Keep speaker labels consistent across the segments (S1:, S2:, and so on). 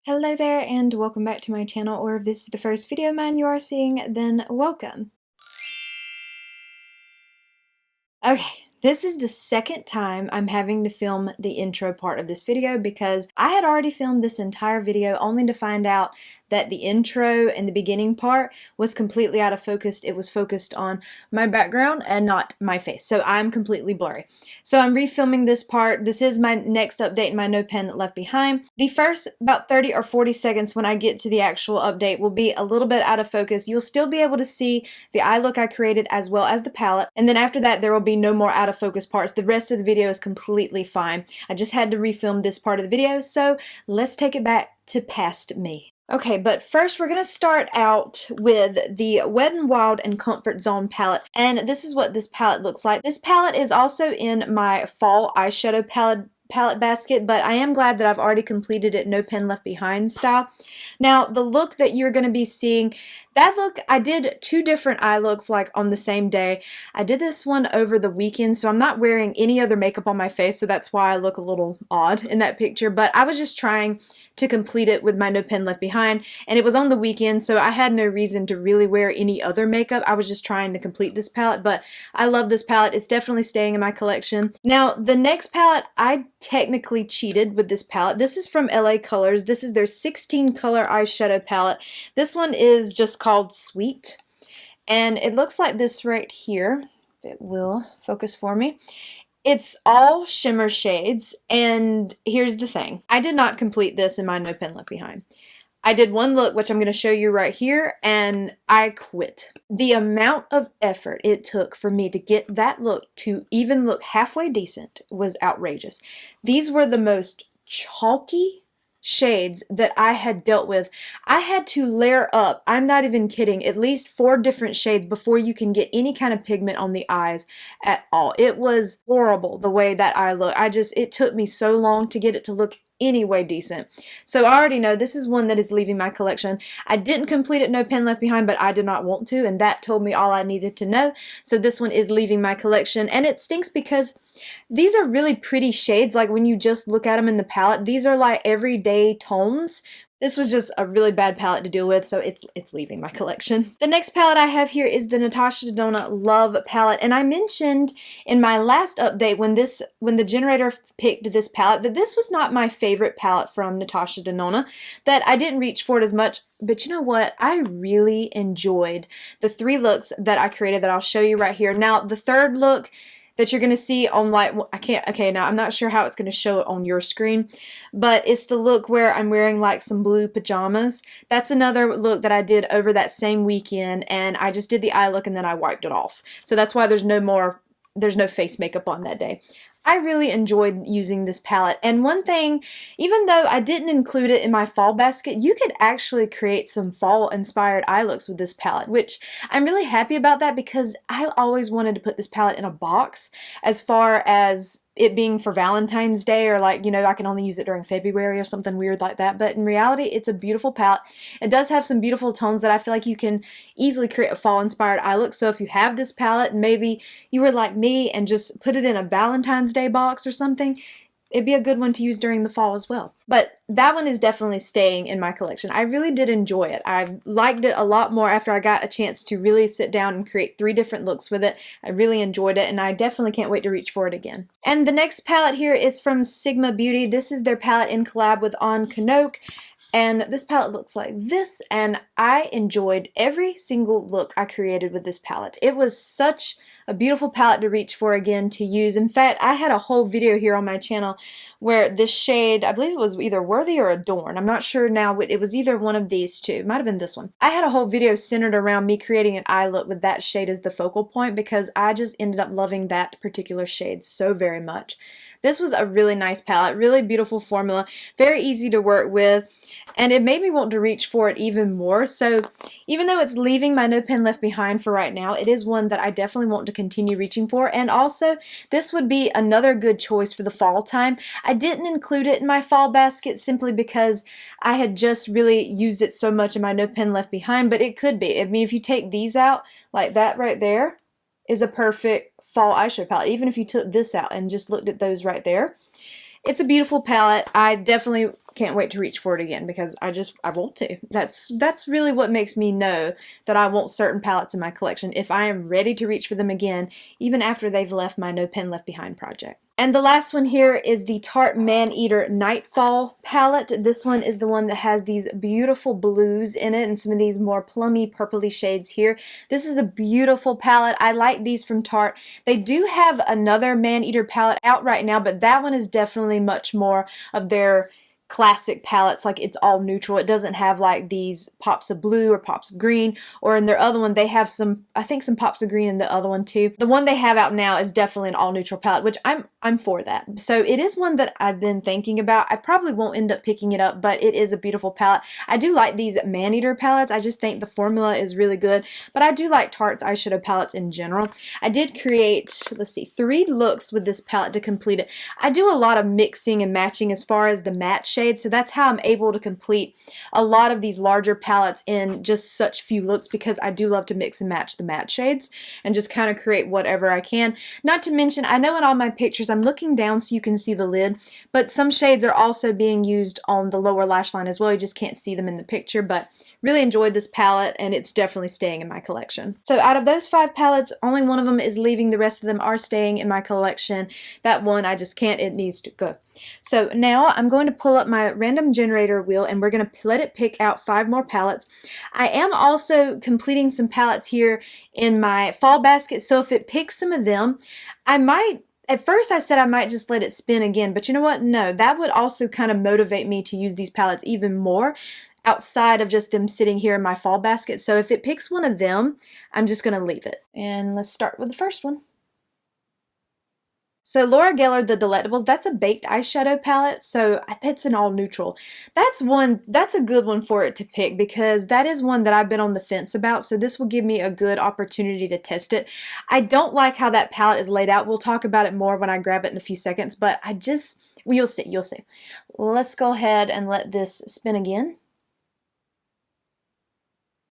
S1: Hello there and welcome back to my channel, or if this is the first video of mine you are seeing, then welcome. Okay, this is the second time I'm having to film the intro part of this video because I had already filmed this entire video only to find out that the intro and the beginning part was completely out of focus. It was focused on my background and not my face, so I'm completely blurry. So I'm refilming this part. This is my next update in my No Pen Left Behind. The first about 30 or 40 seconds when I get to the actual update will be a little bit out of focus. You'll still be able to see the eye look I created as well as the palette, and then after that there will be no more out of focus parts. The rest of the video is completely fine. I just had to refilm this part of the video, so let's take it back to past me. Okay, but first we're going to start out with the Wet n Wild and Comfort Zone palette, and this is what this palette looks like. This palette is also in my fall eyeshadow palette basket, but I am glad that I've already completed it No Pen Left Behind style. Now, the look that you're going to be seeing, that look, I did two different eye looks like on the same day. I did this one over the weekend, so I'm not wearing any other makeup on my face, so that's why I look a little odd in that picture, but I was just trying to complete it with my No Pen Left Behind, and it was on the weekend, so I had no reason to really wear any other makeup. I was just trying to complete this palette, but I love this palette. It's definitely staying in my collection. Now, the next palette, I technically cheated with this palette. This is from LA Colors. This is their 16 color eyeshadow palette. This one is just called Sweet, and it looks like this right here. If it will focus for me. It's all shimmer shades, and here's the thing. I did not complete this in my No Pen Left Behind. I did one look, which I'm going to show you right here, and I quit. The amount of effort it took for me to get that look to even look halfway decent was outrageous. These were the most chalky shades that I had dealt with. I had to layer up, I'm not even kidding, at least 4 different shades before you can get any kind of pigment on the eyes at all. It was horrible the way that eye looked. It took me so long to get it to look anyway decent. So I already know this is one that is leaving my collection. I didn't complete it No Pen Left Behind, but I did not want to, and that told me all I needed to know. So this one is leaving my collection, and it stinks because these are really pretty shades. Like when you just look at them in the palette, these are like everyday tones. This was just a really bad palette to deal with, so it's leaving my collection. The next palette I have here is the Natasha Denona Love palette, and I mentioned in my last update when the generator picked this palette that this was not my favorite palette from Natasha Denona, that I didn't reach for it as much. But you know what? I really enjoyed the 3 looks that I created that I'll show you right here. Now, the third look that you're going to see on now I'm not sure how it's going to show it on your screen, but it's the look where I'm wearing like some blue pajamas. That's another look that I did over that same weekend, and I just did the eye look and then I wiped it off. So that's why there's no face makeup on that day. I really enjoyed using this palette, and one thing, even though I didn't include it in my fall basket, you could actually create some fall inspired eye looks with this palette, which I'm really happy about that because I always wanted to put this palette in a box as far as it being for Valentine's Day, or like, you know, I can only use it during February or something weird like that. But in reality, it's a beautiful palette. It does have some beautiful tones that I feel like you can easily create a fall inspired eye look. So if you have this palette and maybe you were like me and just put it in a Valentine's Day box or something, it'd be a good one to use during the fall as well. But that one is definitely staying in my collection. I really did enjoy it. I liked it a lot more after I got a chance to really sit down and create 3 different looks with it. I really enjoyed it, and I definitely can't wait to reach for it again. And the next palette here is from Sigma Beauty. This is their palette in collab with On Canoke. And this palette looks like this, and I enjoyed every single look I created with this palette. It was such a beautiful palette to reach for again, to use. In fact, I had a whole video here on my channel where this shade, I believe it was either Worthy or Adorn. I'm not sure now. It was either one of these two. It might have been this one. I had a whole video centered around me creating an eye look with that shade as the focal point because I just ended up loving that particular shade so very much. This was a really nice palette, really beautiful formula, very easy to work with, and it made me want to reach for it even more. So even though it's leaving my No Pen Left Behind for right now, it is one that I definitely want to continue reaching for. And also, this would be another good choice for the fall time. I didn't include it in my fall basket simply because I had just really used it so much in my No Pen Left Behind, but it could be. I mean, if you take these out, like that right there is a perfect fall eyeshadow palette. Even if you took this out and just looked at those right there, It's a beautiful palette. I definitely can't wait to reach for it again because I want to. That's really what makes me know that I want certain palettes in my collection, if I am ready to reach for them again, even after they've left my No Pen Left Behind project. And the last one here is the Tarte Maneater Nightfall palette. This one is the one that has these beautiful blues in it and some of these more plummy purpley shades here. This is a beautiful palette. I like these from Tarte. They do have another Maneater palette out right now, but that one is definitely much more of their classic palettes, like it's all neutral. It doesn't have like these pops of blue or pops of green, or in their other one they have some, I think some pops of green in the other one too. The one they have out now is definitely an all neutral palette, which I'm for that. So it is one that I've been thinking about. I probably won't end up picking it up, but it is a beautiful palette. I do like these Maneater palettes. I just think the formula is really good, but I do like Tarte's eyeshadow palettes in general. I did create, let's see, 3 looks with this palette to complete it. I do a lot of mixing and matching as far as the matte shades, so that's how I'm able to complete a lot of these larger palettes in just such few looks, because I do love to mix and match the matte shades and just kind of create whatever I can. Not to mention, I know in all my pictures I'm looking down so you can see the lid, but some shades are also being used on the lower lash line as well. You just can't see them in the picture, but really enjoyed this palette and it's definitely staying in my collection. So out of those 5 palettes, only one of them is leaving. The rest of them are staying in my collection. That one I just can't, it needs to go. So now I'm going to pull up my random generator wheel and we're going to let it pick out 5 more palettes. I am also completing some palettes here in my fall basket, so if it picks some of them, I might, at first I said I might just let it spin again, but you know what? No, that would also kind of motivate me to use these palettes even more outside of just them sitting here in my fall basket. So if it picks one of them, I'm just going to leave it. And let's start with the first one. So Laura Geller, the Delectables, that's a baked eyeshadow palette, so that's an all neutral. That's a good one for it to pick, because that is one that I've been on the fence about, so this will give me a good opportunity to test it. I don't like how that palette is laid out. We'll talk about it more when I grab it in a few seconds, but you'll see. Let's go ahead and let this spin again.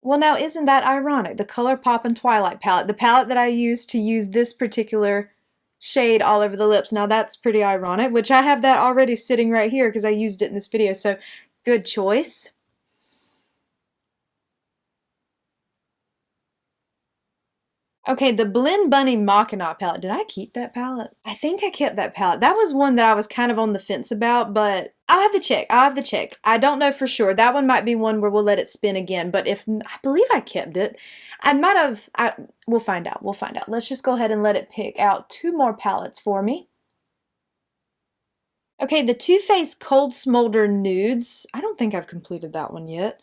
S1: Well, now isn't that ironic? The ColourPop and Twilight palette, the palette that I used to use this particular shade all over the lips. Now that's pretty ironic, which I have that already sitting right here because I used it in this video, so good choice. Okay, the Blend Bunny Machina palette. Did I keep that palette? I think I kept that palette. That was one that I was kind of on the fence about, but I'll have to check. I don't know for sure. That one might be one where we'll let it spin again, but if I believe I kept it. We'll find out. Let's just go ahead and let it pick out 2 more palettes for me. Okay, the Too Faced Cold Smolder Nudes. I don't think I've completed that one yet.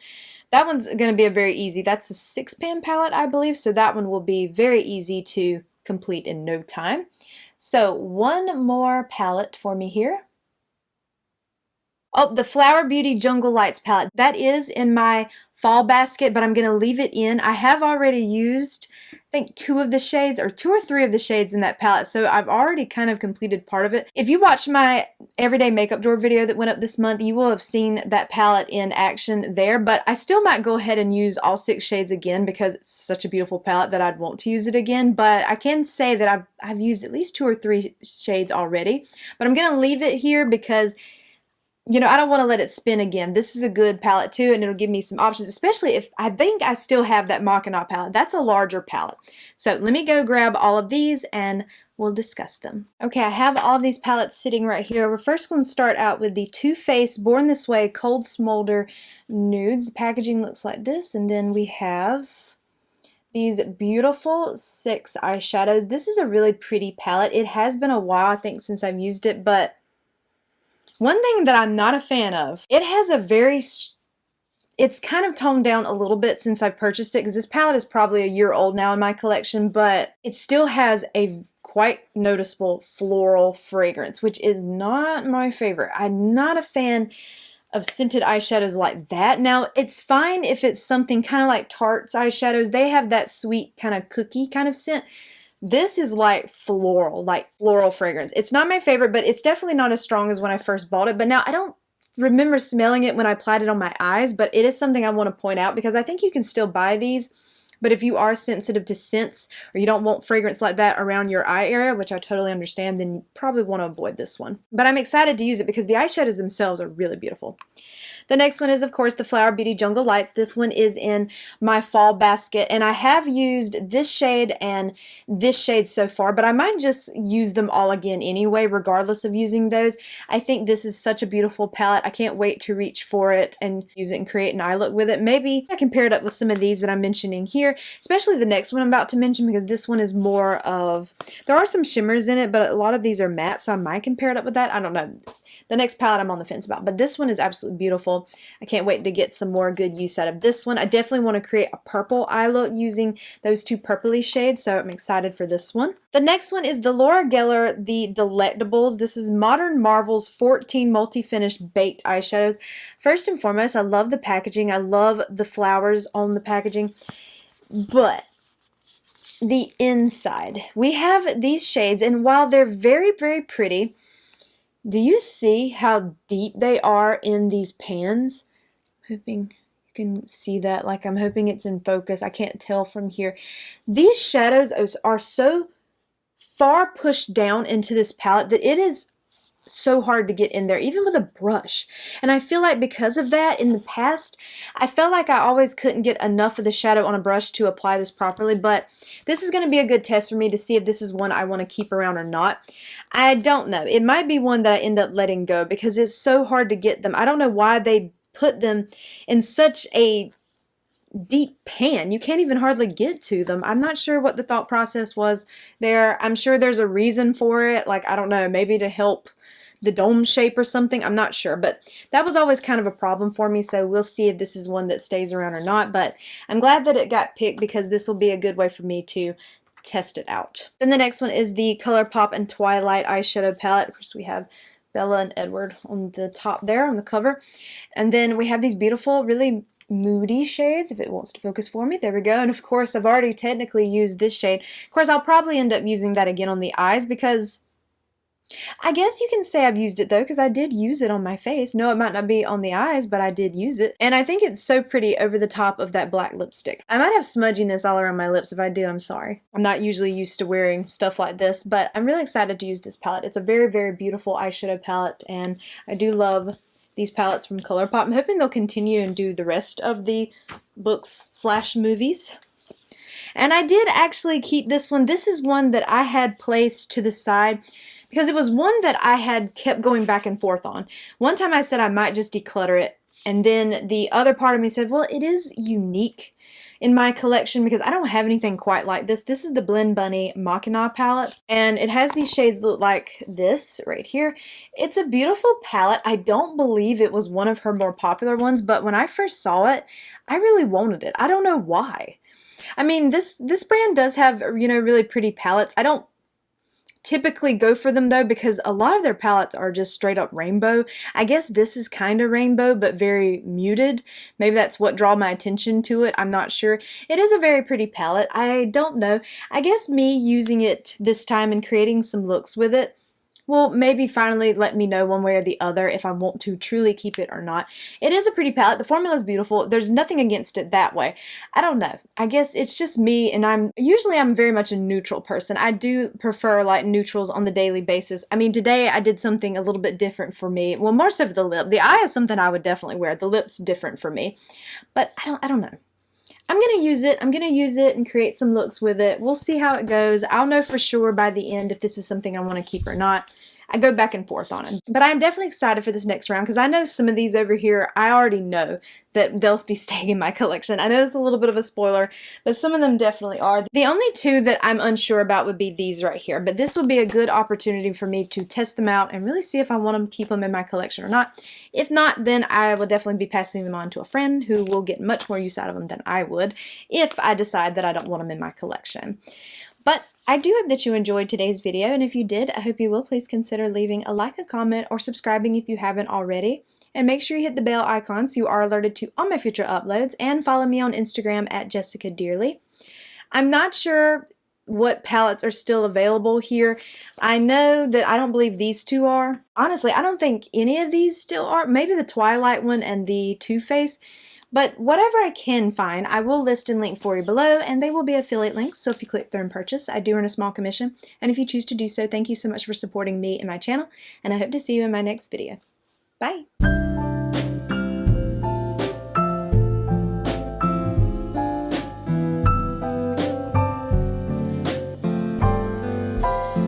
S1: That one's going to be a very easy, that's a 6-pan palette, I believe, so that one will be very easy to complete in no time. So 1 more palette for me here. Oh, the Flower Beauty Jungle Lights palette. That is in my fall basket, but I'm going to leave it in. I have already used, I think, 2 of the shades, or 2 or 3 of the shades in that palette, so I've already kind of completed part of it. If you watch my everyday makeup drawer video that went up this month, you will have seen that palette in action there, but I still might go ahead and use all 6 shades again because it's such a beautiful palette that I'd want to use it again. But I can say that I've used at least 2 or 3 shades already, but I'm going to leave it here because, you know, I don't want to let it spin again. This is a good palette too, and it'll give me some options, especially if I think I still have that Machina palette. That's a larger palette. So let me go grab all of these and we'll discuss them. Okay, I have all of these palettes sitting right here. We're first going to start out with the Too Faced Born This Way Cold Smolder Nudes. The packaging looks like this, and then we have these beautiful 6 eyeshadows. This is a really pretty palette. It has been a while, I think, since I've used it, but one thing that I'm not a fan of, it has a it's kind of toned down a little bit since I've purchased it, because this palette is probably a year old now in my collection, but it still has a quite noticeable floral fragrance, which is not my favorite. I'm not a fan of scented eyeshadows like that. Now, it's fine if it's something kind of like Tarte's eyeshadows. They have that sweet kind of cookie kind of scent. This is like floral fragrance. It's not my favorite, but it's definitely not as strong as when I first bought it. But now I don't remember smelling it when I applied it on my eyes, but it is something I want to point out because I think you can still buy these But if you are sensitive to scents or you don't want fragrance like that around your eye area, which I totally understand, then you probably want to avoid this one. But I'm excited to use it because the eyeshadows themselves are really beautiful. The next one is, of course, the Flower Beauty Jungle Lights. This one is in my fall basket, and I have used this shade and this shade so far, but I might just use them all again anyway, regardless of using those. I think this is such a beautiful palette. I can't wait to reach for it and use it and create an eye look with it. Maybe I can pair it up with some of these that I'm mentioning here, especially the next one I'm about to mention, because this one is more of, there are some shimmers in it, but a lot of these are matte, so I might compare it up with that. I don't know. The next palette I'm on the fence about, but this one is absolutely beautiful. I can't wait to get some more good use out of this one. I definitely want to create a purple eye look using those two purpley shades, so I'm excited for this one. The next one is the Laura Geller, the Delectables. This is Modern Marvel's 14 multi-finish baked eyeshadows. First and foremost, I love the packaging. I love the flowers on the packaging, but the inside, we have these shades, and while they're very, very pretty, do you see how deep they are in these pans? I'm hoping you can see that. Like, I'm hoping it's in focus. I can't tell from here. These shadows are so far pushed down into this palette that it is so hard to get in there, even with a brush. And I feel like because of that, in the past, I felt like I always couldn't get enough of the shadow on a brush to apply this properly, but this is going to be a good test for me to see if this is one I want to keep around or not. I don't know. It might be one that I end up letting go because it's so hard to get them. I don't know why they put them in such a deep pan. You can't even hardly get to them. I'm not sure what the thought process was there. I'm sure there's a reason for it. Like, I don't know, maybe to help the dome shape or something. I'm not sure, but that was always kind of a problem for me, so we'll see if this is one that stays around or not. But I'm glad that it got picked because this will be a good way for me to test it out. Then the next one is the ColourPop and Twilight eyeshadow palette. Of course, we have Bella and Edward on the top there on the cover, and then we have these beautiful, really moody shades. If it wants to focus for me, there we go. And of course, I've already technically used this shade. Of course, I'll probably end up using that again on the eyes because I guess you can say I've used it though, because I did use it on my face. No, it might not be on the eyes, but I did use it. And I think it's so pretty over the top of that black lipstick. I might have smudginess all around my lips. If I do, I'm sorry. I'm not usually used to wearing stuff like this, but I'm really excited to use this palette. It's a very, very beautiful eyeshadow palette, and I do love these palettes from ColourPop. I'm hoping they'll continue and do the rest of the books/movies. And I did actually keep this one. This is one that I had placed to the side because it was one that I had kept going back and forth on. One time I said I might just declutter it, and then the other part of me said, well, it is unique in my collection because I don't have anything quite like this. This is the Blend Bunny Machina palette, and it has these shades that look like this right here. It's a beautiful palette. I don't believe it was one of her more popular ones, but when I first saw it, I really wanted it. I don't know why. I mean, this brand does have, you know, really pretty palettes. I don't typically go for them though because a lot of their palettes are just straight up rainbow. I guess this is kind of rainbow but very muted. Maybe that's what drew my attention to it. I'm not sure. It is a very pretty palette. I don't know. I guess me using it this time and creating some looks with it will maybe finally let me know one way or the other if I want to truly keep it or not. It is a pretty palette. The formula is beautiful. There's nothing against it that way. I don't know. I guess it's just me, and I'm very much a neutral person. I do prefer like neutrals on the daily basis. I mean, today I did something a little bit different for me. Well, more so for the lip. The eye is something I would definitely wear. The lip's different for me. But I don't know. I'm going to use it. I'm going to use it and create some looks with it. We'll see how it goes. I'll know for sure by the end if this is something I want to keep or not. I go back and forth on it. But I'm definitely excited for this next round because I know some of these over here, I already know that they'll be staying in my collection. I know it's a little bit of a spoiler, but some of them definitely are. The only two that I'm unsure about would be these right here, but this will be a good opportunity for me to test them out and really see if I want to keep them in my collection or not. If not, then I will definitely be passing them on to a friend who will get much more use out of them than I would if I decide that I don't want them in my collection. But I do hope that you enjoyed today's video, and if you did, I hope you will please consider leaving a like, a comment, or subscribing if you haven't already. And make sure you hit the bell icon so you are alerted to all my future uploads, and follow me on Instagram at jessicadeerly. I'm not sure what palettes are still available here. I know that I don't believe these two are. Honestly, I don't think any of these still are. Maybe the Twilight one and the Too Faced. But whatever I can find, I will list and link for you below, and they will be affiliate links, so if you click through and purchase, I do earn a small commission, and if you choose to do so, thank you so much for supporting me and my channel, and I hope to see you in my next video. Bye!